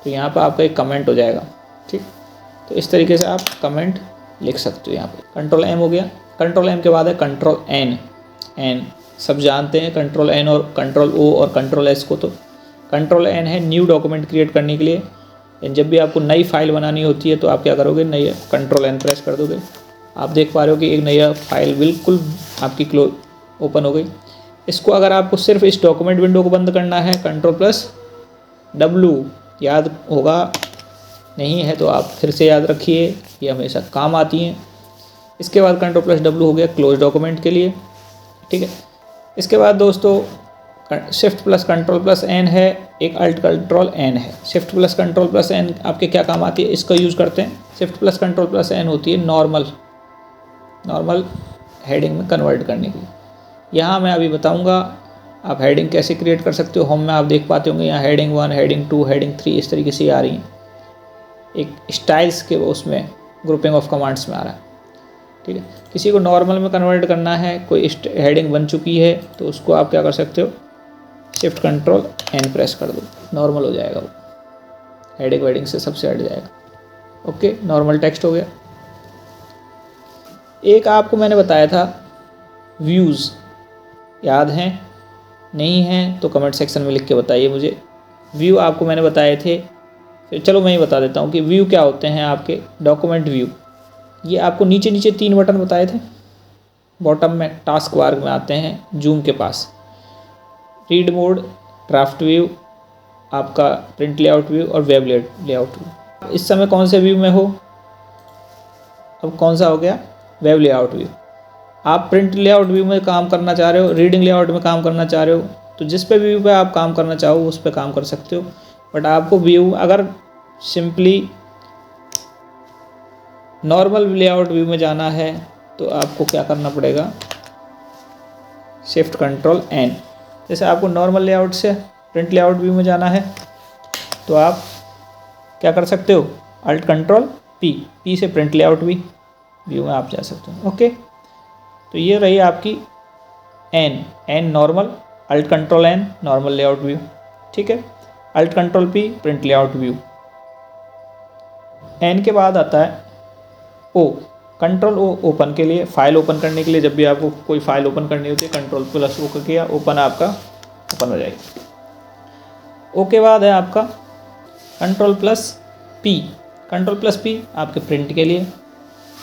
तो यहाँ पर आपका एक कमेंट हो जाएगा, ठीक। तो इस तरीके से आप कमेंट लिख सकते हो यहाँ पे। कंट्रोल एम हो गया। कंट्रोल एम के बाद है कंट्रोल एन। एन सब जानते हैं, कंट्रोल एन और कंट्रोल ओ और कंट्रोल एस को। तो कंट्रोल एन है न्यू डॉक्यूमेंट क्रिएट करने के लिए, जब भी आपको नई फाइल बनानी होती है तो आप क्या करोगे, नई कंट्रोल एन प्रेस कर दोगे। आप देख पा रहे हो कि एक नया फाइल बिल्कुल आपकी ओपन हो गई। इसको अगर आपको सिर्फ इस डॉक्यूमेंट विंडो को बंद करना है, कंट्रोल प्लस डब्लू, याद होगा, नहीं है तो आप फिर से याद रखिए, ये हमेशा काम आती हैं। इसके बाद कंट्रोल प्लस डब्लू हो गया क्लोज डॉक्यूमेंट के लिए, ठीक है। इसके बाद दोस्तों shift plus control plus N है, एक अल्ट कंट्रोल एन है। Shift plus control plus N आपके क्या काम आती है, इसका यूज़ करते हैं। Shift plus control plus N होती है नॉर्मल हेडिंग में कन्वर्ट करने के लिए। यहाँ मैं अभी बताऊँगा आप हेडिंग कैसे क्रिएट कर सकते हो। होम में आप देख पाते होंगे यहाँ हेडिंग 1, हेडिंग 2, हेडिंग 3 इस तरीके से आ रही हैं, एक स्टाइल्स के उसमें ग्रुपिंग ऑफ कमांड्स में आ रहा है, ठीक है। किसी को नॉर्मल में कन्वर्ट करना है, कोई हेडिंग बन चुकी है तो उसको आप क्या कर सकते हो, शिफ्ट कंट्रोल एन प्रेस कर दो, नॉर्मल हो जाएगा वो, हेडिंग वेडिंग से सबसे हट जाएगा, ओके। नॉर्मल टेक्स्ट हो गया। एक आपको मैंने बताया था व्यूज़, याद हैं, नहीं हैं तो कमेंट सेक्शन में लिख के बताइए मुझे। व्यू आपको मैंने बताए थे, फिर चलो मैं ही बता देता हूँ कि व्यू क्या होते हैं आपके। डॉक्यूमेंट व्यू, ये आपको नीचे 3 बटन बताए थे, बॉटम में टास्क बार में आते हैं जूम के पास, रीड मोड, ड्राफ्ट व्यू, आपका प्रिंट लेआउट व्यू और वेब लेआउट व्यू। इस समय कौन से व्यू में हो, अब कौन सा हो गया, वेब लेआउट व्यू। आप प्रिंट लेआउट व्यू में काम करना चाह रहे हो, रीडिंग लेआउट में काम करना चाह रहे हो, तो जिस पे व्यू पे आप काम करना चाहो उस पे काम कर सकते हो। बट आपको व्यू अगर सिंपली नॉर्मल लेआउट व्यू में जाना है तो आपको क्या करना पड़ेगा, शिफ्ट कंट्रोल एन। जैसे आपको नॉर्मल लेआउट से प्रिंट लेआउट व्यू में जाना है तो आप क्या कर सकते हो, अल्ट कंट्रोल पी से प्रिंट लेआउट व्यू में आप जा सकते हो, ओके। तो ये रही आपकी N normal, alt control N normal layout view, ठीक है। Alt control P print layout view. N के बाद आता है ओ, कंट्रोल ओ ओपन के लिए, फाइल ओपन करने के लिए। जब भी आपको कोई फाइल ओपन करनी होती है कंट्रोल प्लस ओ किया, ओपन आपका ओपन हो जाएगी। ओ के बाद है आपका control plus P, control plus P आपके प्रिंट के लिए,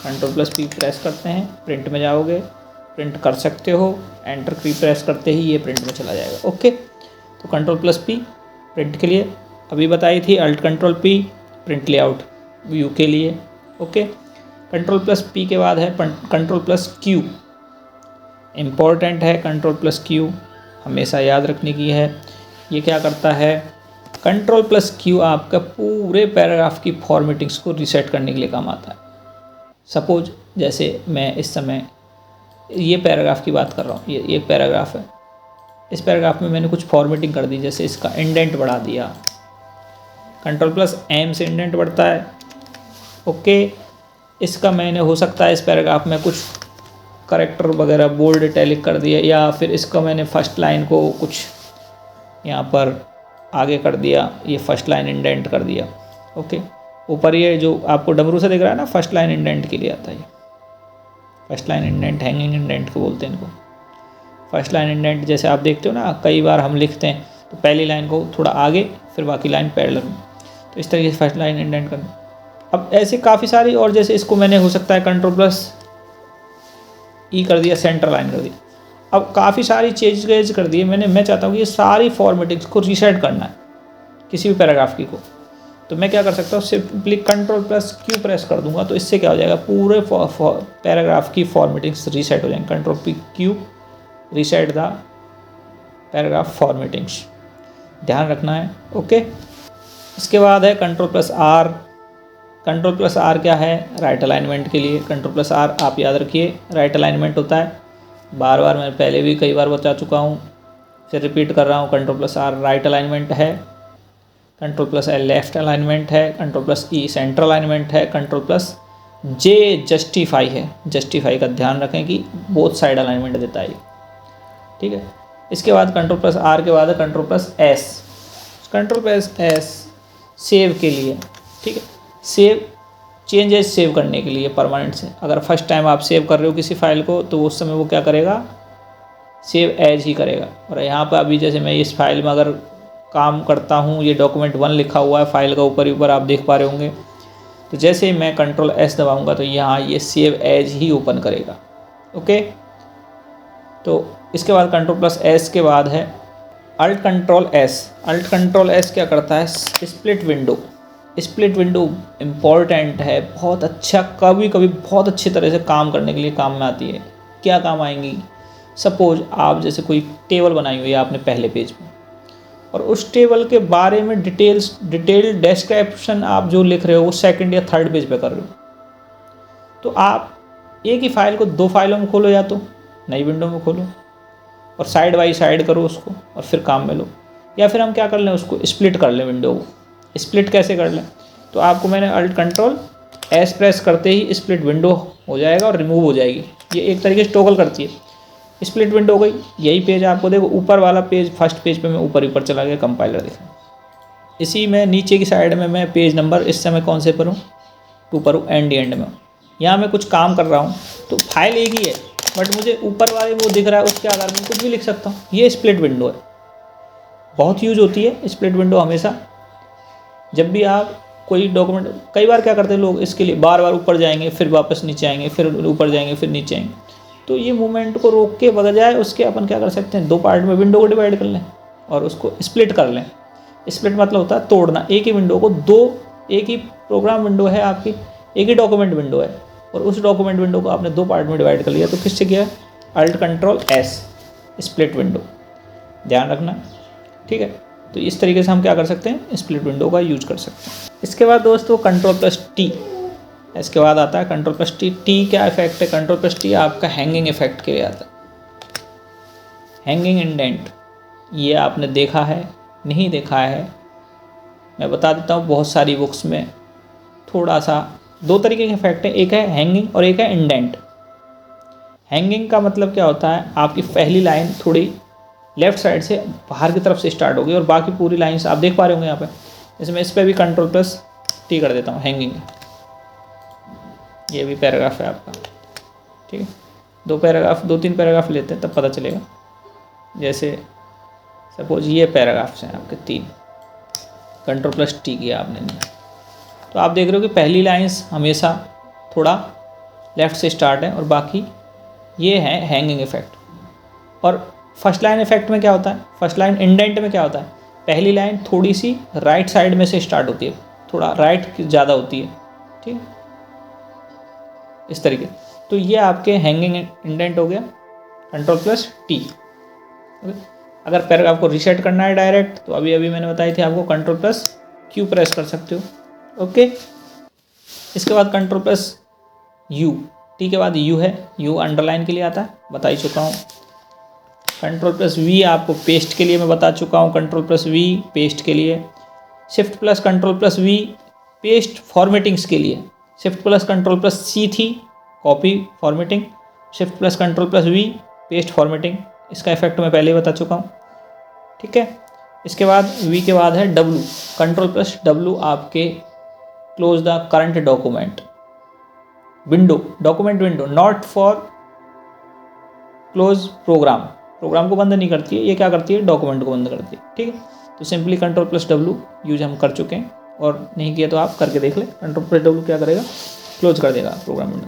कंट्रोल प्लस पी प्रेस करते हैं, प्रिंट में जाओगे, प्रिंट कर सकते हो, एंटर की प्रेस करते ही ये प्रिंट में चला जाएगा। ओके, तो कंट्रोल प्लस पी प्रिंट के लिए, अभी बताई थी alt control P print layout view के लिए। ओके, कंट्रोल प्लस पी के बाद है कंट्रोल प्लस क्यू, इम्पॉर्टेंट है कंट्रोल प्लस क्यू, हमेशा याद रखने की है। ये क्या करता है, कंट्रोल प्लस क्यू आपका पूरे पैराग्राफ की फॉर्मेटिंग्स को रीसेट करने के लिए काम आता है। सपोज जैसे मैं इस समय ये पैराग्राफ की बात कर रहा हूँ, ये एक पैराग्राफ है, इस पैराग्राफ में मैंने कुछ फॉर्मेटिंग कर दी, जैसे इसका इंडेंट बढ़ा दिया, कंट्रोल प्लस एम से इंडेंट बढ़ता है। ओके, इसका मैंने हो सकता है इस पैराग्राफ में कुछ करेक्टर वगैरह बोल्ड इटैलिक कर दिया, या फिर इसका मैंने फर्स्ट लाइन को कुछ यहाँ पर आगे कर दिया, ये फर्स्ट लाइन इंडेंट कर दिया। ओके, ऊपर ये जो आपको डमरू से दिख रहा है ना, फर्स्ट लाइन इंडेंट के लिए आता है, first line indent, hanging indent को बोलते हैं इनको। फर्स्ट लाइन इंडेंट जैसे आप देखते हो ना, कई बार हम लिखते हैं तो पहली लाइन को थोड़ा आगे फिर बाकी लाइन पैरेलल में, तो इस तरीके से फर्स्ट लाइन इंडेंट करना। अब ऐसे काफ़ी सारी, और जैसे इसको मैंने हो सकता है कंट्रोल प्लस ई कर दिया, सेंटर लाइन कर दिया। अब काफ़ी सारी चेंजेस कर दिए मैंने, मैं चाहता हूँ कि ये सारी फॉर्मेटिंग्स को रीसेट करना है किसी भी पैराग्राफ की को, तो मैं क्या कर सकता हूँ, simply control plus Q press कर दूंगा, तो इससे क्या हो जाएगा, पूरे पैराग्राफ की फॉर्मेटिंग्स रीसेट हो जाएंगे। Control P Q reset the paragraph formattings, ध्यान रखना है। ओके, इसके बाद है control plus R. Control plus R क्या है, राइट अलाइनमेंट के लिए। कंट्रोल प्लस आर आप याद रखिए राइट अलाइनमेंट होता है, बार बार मैं पहले भी कई बार बता चुका हूँ, फिर रिपीट कर रहा हूँ। Control plus R right alignment है, control plus L left alignment है, control plus E centre alignment है, कंट्रोल प्लस जे जस्टिफाई है। जस्टिफाई का ध्यान रखें कि बोथ साइड अलाइनमेंट देता है, ठीक है। इसके बाद कंट्रोल प्लस आर के बाद है control plus S. Control plus S save के लिए, ठीक है, सेव चेंजेस सेव करने के लिए परमानेंट से। अगर फर्स्ट टाइम आप सेव कर रहे हो किसी फाइल को, तो उस समय वो क्या करेगा, सेव एज ही करेगा। और यहाँ पर अभी जैसे मैं इस फाइल में अगर काम करता हूँ, ये डॉक्यूमेंट 1 लिखा हुआ है फाइल का, ऊपर ऊपर आप देख पा रहे होंगे, तो जैसे ही मैं कंट्रोल एस दबाऊँगा तो यहाँ ये सेव एज ही ओपन करेगा। ओके, तो इसके बाद कंट्रोल प्लस एस के बाद है alt control S. Alt control S क्या करता है, split window. Split window important है, बहुत अच्छा, कभी कभी बहुत अच्छी तरह से काम करने के लिए काम में आती है। क्या काम आएंगी, सपोज आप जैसे कोई टेबल बनाई हुई है आपने पहले पेज में, और उस टेबल के बारे में डिटेल डिस्क्रिप्शन आप जो लिख रहे हो वो सेकंड या थर्ड पेज पे कर रहे हो, तो आप एक ही फाइल को 2 फाइलों में खोलो, या तो नई विंडो में खोलो और साइड बाई साइड करो उसको और फिर काम में लो, या फिर हम क्या कर लें, उसको स्प्लिट कर लें विंडो को। स्प्लिट कैसे कर लें, तो आपको मैंने अल्ट कंट्रोल एस प्रेस करते ही स्प्लिट विंडो हो जाएगा और रिमूव हो जाएगी। ये एक तरीके से टॉगल करती है, स्प्लिट विंडो हो गई। यही पेज आपको देखो, ऊपर वाला पेज फर्स्ट पेज पे मैं ऊपर चला गया, कंपाइलर देखा। इसी में नीचे की साइड में मैं पेज नंबर इस समय कौन से पर हूँ, 2 पर हूँ, एंड में। यहाँ मैं कुछ काम कर रहा हूँ, तो फाइल एक ही है, बट मुझे ऊपर वाले वो दिख रहा है, उसके आधार में कुछ भी लिख सकता हूँ। ये स्प्लिट विंडो है, बहुत यूज होती है स्प्लिट विंडो हमेशा। जब भी आप कोई डॉक्यूमेंट, कई बार क्या करते हैं लोग, इसके लिए बार बार ऊपर जाएंगे, फिर वापस नीचे आएंगे, फिर ऊपर जाएंगे, फिर नीचे आएंगे, तो ये मूवमेंट को रोक के बजाय उसके अपन क्या कर सकते हैं, 2 पार्ट में विंडो को डिवाइड कर लें और उसको स्प्लिट कर लें। स्प्लिट मतलब होता है तोड़ना, एक ही विंडो को 2, एक ही प्रोग्राम विंडो है आपकी, एक ही डॉक्यूमेंट विंडो है, और उस डॉक्यूमेंट विंडो को आपने 2 पार्ट में डिवाइड कर लिया, तो किससे किया, alt control S, split window, ध्यान रखना, ठीक है। तो इस तरीके से हम क्या कर सकते हैं, स्प्लिट विंडो का यूज कर सकते हैं। इसके बाद दोस्तों कंट्रोल प्लस टी, इसके बाद आता है कंट्रोल प्लस टी। टी क्या इफेक्ट है, कंट्रोल प्लस टी आपका हैंगिंग इफेक्ट के लिए आता है। हैंगिंग इंडेंट, ये आपने देखा है, नहीं देखा है, मैं बता देता हूँ। बहुत सारी बुक्स में थोड़ा सा 2 तरीके के इफेक्ट है, एक है हैंगिंग और एक है इंडेंट। हैंगिंग का मतलब क्या होता है, आपकी पहली लाइन थोड़ी लेफ्ट साइड से बाहर की तरफ से स्टार्ट होगी और बाकी पूरी लाइन्स आप देख पा रहे होंगे यहाँ पे। जैसे मैं इस पर भी कंट्रोल प्लस टी कर देता हूँ, हैंगिंग, ये भी पैराग्राफ है आपका, ठीक है। 2-3 पैराग्राफ लेते हैं तब पता चलेगा। जैसे सपोज ये पैराग्राफ्स हैं आपके 3, कंट्रोल प्लस टी किया आपने, तो आप देख रहे हो कि पहली लाइन्स हमेशा थोड़ा लेफ़्ट से स्टार्ट है और बाकी ये है हैंगिंग इफेक्ट। और फर्स्ट लाइन इफेक्ट में क्या होता है, फर्स्ट लाइन इंडेंट में क्या होता है, पहली लाइन थोड़ी सी राइट साइड में से स्टार्ट होती है, थोड़ा राइट ज़्यादा होती है, ठीक, इस तरीके। तो ये आपके हैंगिंग इंडेंट हो गया, Ctrl+T। अगर पैराग्राफ को रीसेट करना है डायरेक्ट तो अभी मैंने बताई थी आपको Ctrl+Q प्रेस कर सकते हो। ओके, इसके बाद Ctrl+U, टी के बाद U है, U अंडरलाइन के लिए आता है, बता ही चुका हूँ। Ctrl+V आपको पेस्ट के लिए मैं बता चुका हूँ, Ctrl+V पेस्ट के लिए। Shift+Ctrl+V पेस्ट फॉर्मेटिंग्स के लिए, Shift+Ctrl+C थी copy formatting, Shift+Ctrl+V paste formatting, इसका इफेक्ट मैं पहले ही बता चुका हूँ, ठीक है। इसके बाद V के बाद है W, Ctrl+W आपके close the current document window, document window, not for close program, program को बंद नहीं करती है, ये क्या करती है, डॉक्यूमेंट को बंद करती है, ठीक है। तो सिंपली Ctrl+W यूज हम कर चुके हैं, और नहीं किया तो आप करके देख लें। Ctrl+W क्या करेगा, क्लोज कर देगा प्रोग्राम विंडो।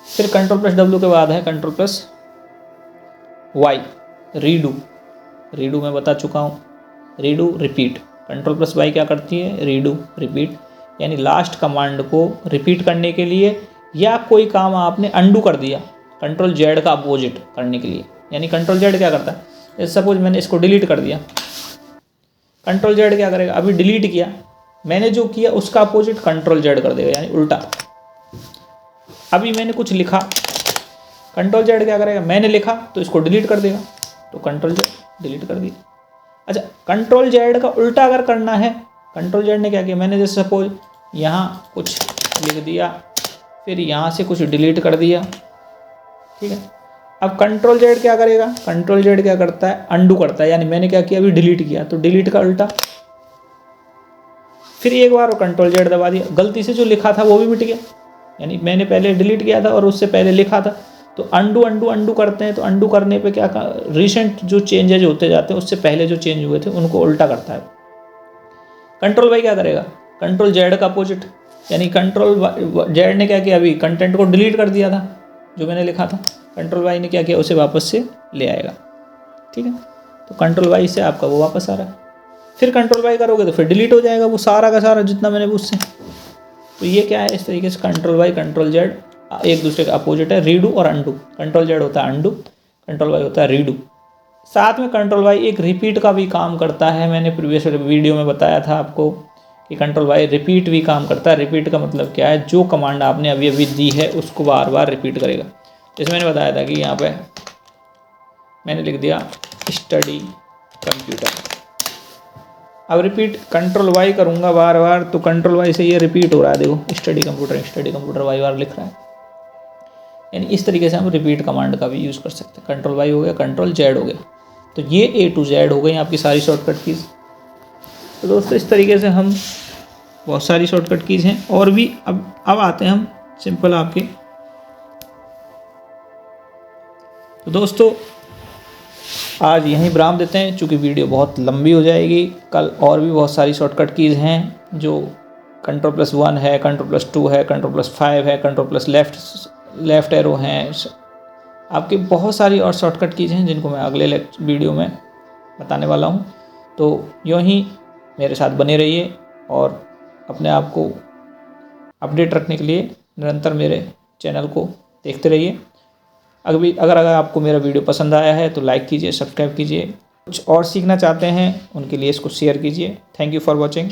फिर Ctrl+W के बाद है Ctrl+Y रीडू, रीडू मैं बता चुका हूँ, रीडू रिपीट। Ctrl+Y क्या करती है, रीडू रिपीट, यानी लास्ट कमांड को रिपीट करने के लिए, या कोई काम आपने अंडू कर दिया Ctrl+Z का अपोजिट करने के लिए। यानी Ctrl+Z क्या करता है, जैसे सपोज मैंने इसको डिलीट कर दिया, Ctrl+Z क्या करेगा, अभी डिलीट किया मैंने, जो किया उसका अपोजिट Ctrl+Z कर देगा, यानी उल्टा। अभी मैंने कुछ लिखा, Ctrl+Z क्या करेगा, मैंने लिखा तो इसको डिलीट कर देगा, तो Ctrl+Z डिलीट कर दिया। अच्छा, Ctrl+Z का उल्टा अगर करना है, Ctrl+Z ने क्या किया, मैंने जैसे सपोज यहाँ कुछ लिख दिया, फिर यहाँ से कुछ डिलीट कर दिया, ठीक है। अब Ctrl+Z क्या करेगा, Ctrl+Z क्या करता है, अंडू करता है, यानी मैंने क्या किया, अभी डिलीट किया तो डिलीट का उल्टा, फिर एक बार Ctrl+Z दबा दिया, गलती से जो लिखा था वो भी मिट गया, यानी मैंने पहले डिलीट किया था और उससे पहले लिखा था, तो अंडू अंडू अंडू करते हैं, तो अंडू करने पे क्या, रिसेंट जो चेंजेज होते जाते हैं उससे पहले जो चेंज हुए थे उनको उल्टा करता है। Ctrl+Y क्या करेगा, Ctrl+Z का अपोजिट, यानी Ctrl+Z ने क्या किया, अभी कंटेंट को डिलीट कर दिया था जो मैंने लिखा था, Ctrl+Y ने क्या किया, उसे वापस से ले आएगा, ठीक है। तो Ctrl+Y से आपका वो वापस आ रहा है, फिर Ctrl+Y करोगे तो फिर डिलीट हो जाएगा वो सारा का सारा जितना मैंने उससे। तो ये क्या है, इस तरीके से Ctrl+Y Ctrl+Z एक दूसरे का अपोजिट है, रीडू और अंडू। Ctrl+Z होता है अंडू, Ctrl+Y होता है रीडू। साथ में Ctrl+Y एक रिपीट का भी काम करता है, मैंने प्रीवियस वीडियो में बताया था आपको कि Ctrl+Y रिपीट भी काम करता है। रिपीट का मतलब क्या है, जो कमांड आपने अभी अभी दी है उसको बार बार रिपीट करेगा। जैसे मैंने बताया था कि यहाँ पे मैंने लिख दिया स्टडी कंप्यूटर, अब रिपीट Ctrl+Y करूँगा बार बार तो Ctrl+Y से ये रिपीट हो रहा है, देखो स्टडी कंप्यूटर वाई बार लिख रहा है। यानी इस तरीके से हम रिपीट कमांड का भी यूज़ कर सकते हैं। Ctrl+Y हो गया, Ctrl+Z हो गया, तो ये A to Z हो गई आपकी सारी शॉर्टकट कीज़। तो दोस्तों इस तरीके से हम बहुत सारी शॉर्टकट कीज़ हैं और भी। अब आते हैं हम सिंपल आपके। तो दोस्तों आज यहीं विराम देते हैं, चूँकि वीडियो बहुत लंबी हो जाएगी। कल और भी बहुत सारी शॉर्टकट कीज़ हैं जो Ctrl+1 है, Ctrl+2 है, Ctrl+5 है, Ctrl+लेफ्ट एरो हैं, आपकी बहुत सारी और शॉर्टकट कीज़ हैं जिनको मैं अगले वीडियो में बताने वाला हूं। तो यूँ ही मेरे साथ बने रहिए और अपने आप को अपडेट रखने के लिए निरंतर मेरे चैनल को देखते रहिए। अगर आपको मेरा वीडियो पसंद आया है तो लाइक कीजिए, सब्सक्राइब कीजिए। कुछ और सीखना चाहते हैं उनके लिए इसको शेयर कीजिए। Thank you for watching.